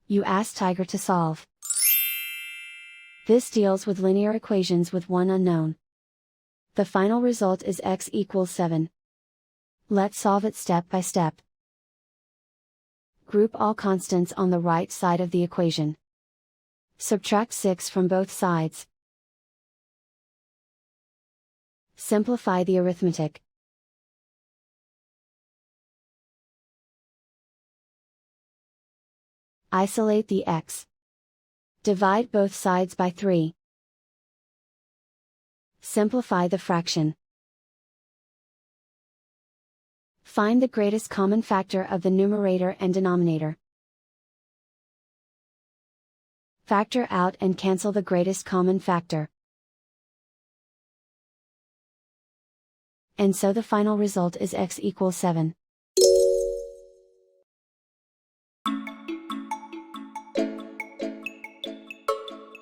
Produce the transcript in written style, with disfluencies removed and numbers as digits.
You ask Tiger to solve. This deals with linear equations with one unknown. The final result is x equals 7. Let's solve it step by step. Group all constants on the right side of the equation. Subtract 6 from both sides. Simplify the arithmetic. Isolate the x. Divide both sides by 3. Simplify the fraction. Find the greatest common factor of the numerator and denominator. Factor out and cancel the greatest common factor. And so the final result is x equals 7.